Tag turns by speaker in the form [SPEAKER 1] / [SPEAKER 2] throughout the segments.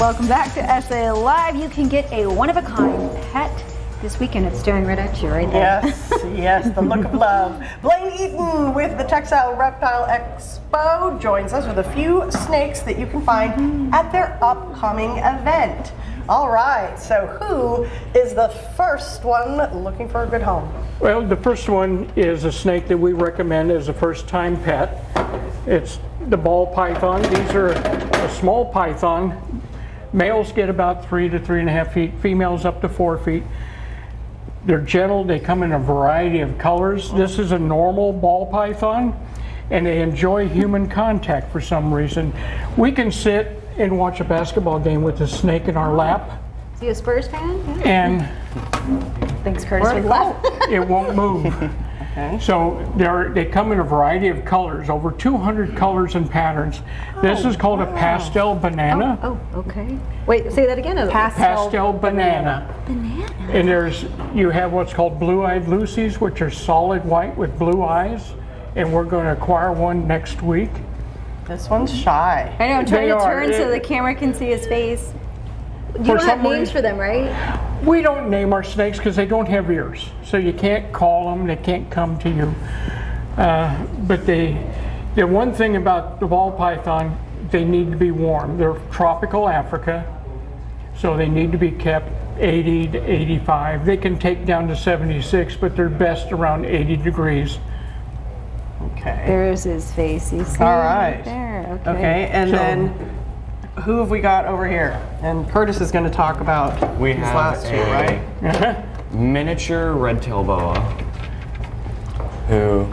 [SPEAKER 1] Welcome back to SA Live. You can get a one-of-a-kind pet this weekend. It's staring right at you right there.
[SPEAKER 2] Yes, yes, the look of love. Blaine Eaton with the Texas Reptile Expo joins us with a few snakes that you can find at their upcoming event. All right, so who is the first one looking for a good home?
[SPEAKER 3] Well, the first one is a snake that we recommend as a first-time pet. It's the ball python. These are a small python. Males get about 3 to 3.5 feet, females up to 4 feet. They're gentle, they come in a variety of colors. This is a normal ball python, and they enjoy human contact for some reason. We can sit and watch a basketball game with a snake in our lap.
[SPEAKER 1] Is he a Spurs fan? Yeah.
[SPEAKER 3] And
[SPEAKER 1] Thanks, Curtis, for the laugh.
[SPEAKER 3] it won't move.
[SPEAKER 2] Okay.
[SPEAKER 3] So they come in a variety of colors, over 200 colors and patterns. This is called a pastel banana.
[SPEAKER 1] Oh, okay. Wait, say that again.
[SPEAKER 3] Pastel banana.
[SPEAKER 1] Banana.
[SPEAKER 3] And you have what's called blue-eyed Lucy's, which are solid white with blue eyes. And we're going to acquire one next week.
[SPEAKER 2] This one's shy.
[SPEAKER 1] I know, I'm trying
[SPEAKER 3] They
[SPEAKER 1] to
[SPEAKER 3] are.
[SPEAKER 1] turn so the camera can see his face. You don't have names for them, right?
[SPEAKER 3] We don't name our snakes because they don't have ears. So you can't call them, they can't come to you. But the one thing about the ball python, they need to be warm. They're tropical Africa, so they need to be kept 80 to 85. They can take down to 76, but they're best around 80 degrees.
[SPEAKER 2] Okay.
[SPEAKER 1] There's his face. You see
[SPEAKER 2] All right.
[SPEAKER 1] there. Okay.
[SPEAKER 2] Okay, and
[SPEAKER 3] So-
[SPEAKER 2] then who have we got over here? And Curtis is going to talk about
[SPEAKER 4] We
[SPEAKER 2] these
[SPEAKER 4] have
[SPEAKER 2] last two, right?
[SPEAKER 4] miniature red-tailed boa, who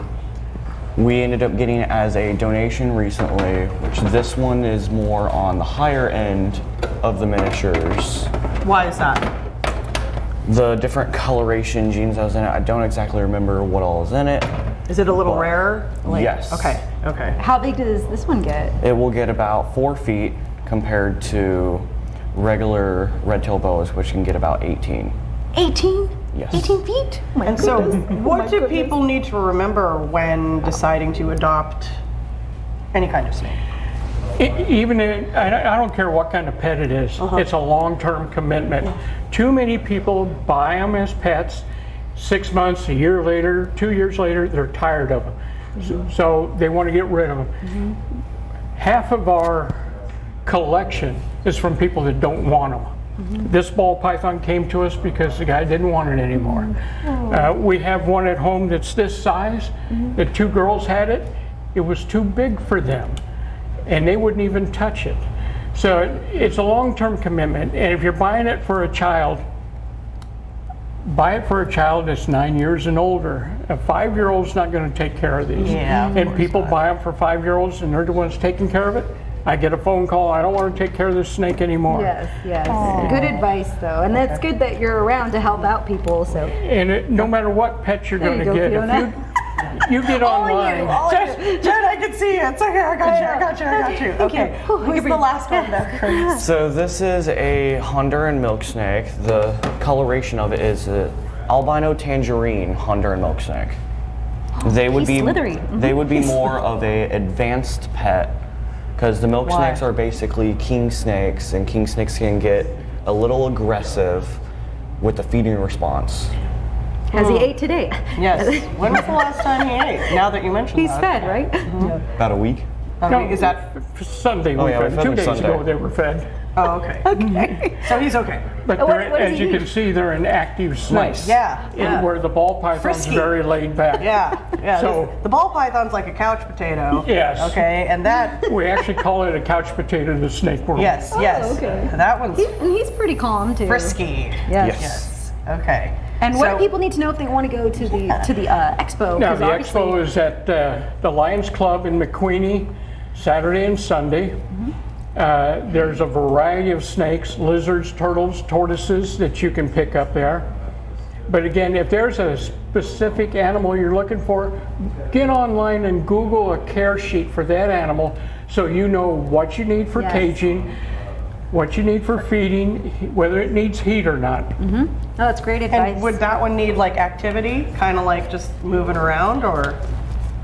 [SPEAKER 4] we ended up getting as a donation recently, which this one is more on the higher end of the miniatures.
[SPEAKER 2] Why is that?
[SPEAKER 4] The different coloration genes that was in it, I don't exactly remember what all is in it.
[SPEAKER 2] Is it a little rarer?
[SPEAKER 4] Yes.
[SPEAKER 2] Okay, okay.
[SPEAKER 1] How big does this one get?
[SPEAKER 4] It will get about 4 feet compared to regular red-tailed boas, which can get about 18.
[SPEAKER 1] 18?
[SPEAKER 4] Yes.
[SPEAKER 1] 18 feet? Oh my
[SPEAKER 2] And so
[SPEAKER 1] goodness.
[SPEAKER 2] what do
[SPEAKER 1] goodness.
[SPEAKER 2] people need to remember when deciding to adopt any kind of snake?
[SPEAKER 3] I don't care what kind of pet it is. It's a long-term commitment. Too many people buy them as pets. 6 months, a year later, 2 years later, they're tired of them. So they want to get rid of them. Half of our collection is from people that don't want them. This ball python came to us because the guy didn't want it anymore. We have one at home that's this size. The 2 girls had it. It was too big for them, and they wouldn't even touch it. So it's a long-term commitment, and if you're buying it for a child, buy it for a child that's 9 years and older. A 5-year-old's not going to take care of these.
[SPEAKER 2] Yeah, of
[SPEAKER 3] and
[SPEAKER 2] course
[SPEAKER 3] people
[SPEAKER 2] not.
[SPEAKER 3] buy them for 5-year-olds, and they're the ones taking care of it. I get a phone call, I don't want to take care of this snake anymore.
[SPEAKER 1] Yes, yes. Good advice, though. And that's good that you're around to help out people, so.
[SPEAKER 3] And no matter what pet you're
[SPEAKER 1] There
[SPEAKER 3] going
[SPEAKER 1] you
[SPEAKER 3] to
[SPEAKER 1] go,
[SPEAKER 3] get,
[SPEAKER 1] Fiona.
[SPEAKER 3] if you get online.
[SPEAKER 2] Jen, I can see you. It's okay. I got you. Okay. Who's the last one there, Curtis?
[SPEAKER 4] So this is a Honduran milk snake. The coloration of it is albino tangerine Honduran milk snake. They would
[SPEAKER 1] he's
[SPEAKER 4] be
[SPEAKER 1] slithery.
[SPEAKER 4] they would be more of a advanced pet because the milk
[SPEAKER 2] Why?
[SPEAKER 4] snakes are basically king snakes, and king snakes can get a little aggressive with the feeding response.
[SPEAKER 1] Has he ate today?
[SPEAKER 2] Yes. When was the last time he ate? Now that you mentioned
[SPEAKER 1] He's
[SPEAKER 2] that.
[SPEAKER 1] fed, right?
[SPEAKER 4] About a week.
[SPEAKER 2] Is that?
[SPEAKER 3] Sunday,
[SPEAKER 4] Oh, yeah, we fed
[SPEAKER 3] 2
[SPEAKER 4] them
[SPEAKER 3] days
[SPEAKER 4] Sunday.
[SPEAKER 3] ago they were fed.
[SPEAKER 2] Oh, okay. Okay. So he's okay.
[SPEAKER 3] But
[SPEAKER 1] What
[SPEAKER 3] they're-
[SPEAKER 1] does
[SPEAKER 3] as
[SPEAKER 1] he
[SPEAKER 3] you
[SPEAKER 1] eat?
[SPEAKER 3] can see, they're an active snake.
[SPEAKER 4] Nice.
[SPEAKER 2] Yeah.
[SPEAKER 3] And where the ball python's
[SPEAKER 2] Frisky.
[SPEAKER 3] very laid back.
[SPEAKER 2] Yeah. Yeah.
[SPEAKER 3] So-
[SPEAKER 2] the ball python's like a couch potato.
[SPEAKER 3] Yes.
[SPEAKER 2] Okay. And that.
[SPEAKER 3] We actually call it a couch potato in the snake world.
[SPEAKER 2] Yes. Yes.
[SPEAKER 1] okay.
[SPEAKER 2] That one's
[SPEAKER 1] And he's pretty calm, too.
[SPEAKER 2] frisky.
[SPEAKER 1] Yes.
[SPEAKER 2] Yes. Okay.
[SPEAKER 1] And what
[SPEAKER 2] So-
[SPEAKER 1] do people need to know if they want to go to the expo?
[SPEAKER 3] Now,
[SPEAKER 1] 'Cause
[SPEAKER 3] the
[SPEAKER 1] obviously-
[SPEAKER 3] expo is at the Lions Club in McQueenie, Saturday and Sunday. There's a variety of snakes, lizards, turtles, tortoises that you can pick up there. But again, if there's a specific animal you're looking for, get online and Google a care sheet for that animal so you know what you need for
[SPEAKER 1] Yes.
[SPEAKER 3] caging, what you need for feeding, whether it needs heat or not.
[SPEAKER 1] Oh, that's great advice.
[SPEAKER 2] And would that one need like activity, kind of like just moving around, or?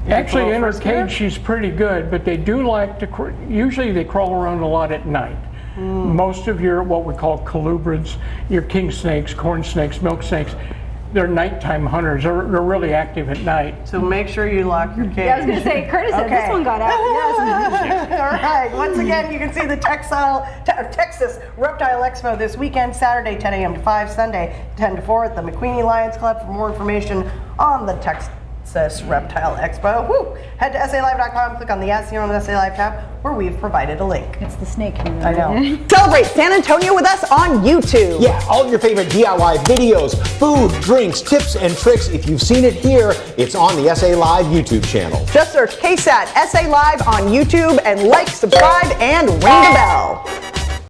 [SPEAKER 3] Actually, in her
[SPEAKER 2] friskier?
[SPEAKER 3] cage, she's pretty good, but they do like to, usually they crawl around a lot at night. Most of your what we call colubrids, your king snakes, corn snakes, milk snakes, they're nighttime hunters. They're really active at night.
[SPEAKER 2] So make sure you lock your cage.
[SPEAKER 1] Yeah, I was going to say, Curtis said this one got out. Yes.
[SPEAKER 2] All right. Once again, you can see the Texas Reptile Expo this weekend, Saturday 10 a.m. to 5, Sunday 10 to 4 at the McQueenie Lions Club. For more information on the Texas Reptile Expo, head to SALive.com, click on the Ask You on the SA Live tab, where we've provided a link.
[SPEAKER 1] It's the snake community.
[SPEAKER 2] I know. Celebrate San Antonio with us on YouTube.
[SPEAKER 5] Yeah, all of your favorite DIY videos, food, drinks, tips, and tricks. If you've seen it here, it's on the SA Live YouTube channel.
[SPEAKER 2] Just search KSAT SA Live on YouTube and like, subscribe, and ring the bell.